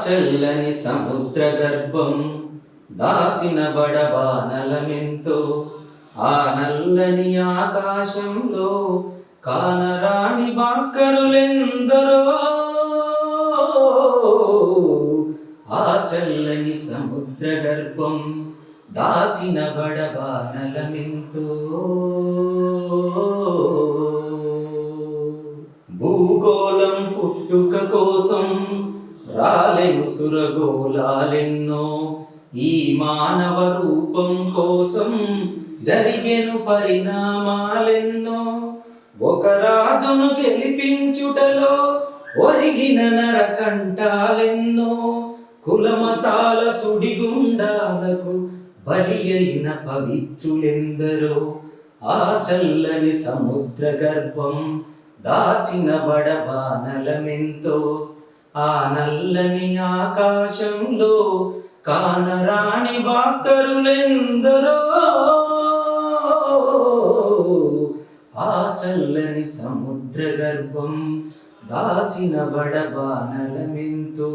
చల్లని సముద్ర గర్భం దాచిన బడబానలమెంతో, ఆ నల్లని ఆకాశంలో కానరాని భాస్కరులెందరో. ఆ చల్లని సముద్ర గర్భం దాచిన బడబానలమెంతో. భూగోళం పుట్టుక కోసం రాలెను సురగోళాలెన్నో, ఈ మానవ రూపం కోసం జరిగెను పరిణామాలెన్నో. ఒక రాజును గెలిపించుటలో ఒరిగిన నరకంఠాలెన్నో, కులమతాల సుడిగుండాలకు బలి అయిన పవిత్రులెందరో. ఆ చల్లని సముద్ర గర్భం దాచిన బడబానలమెంతో, ఆ నల్లని ఆకాశంలో కానరాని భాస్కరులెందరో. ఆ చల్లని సముద్ర గర్భం దాచిన బడబానలమెంతో.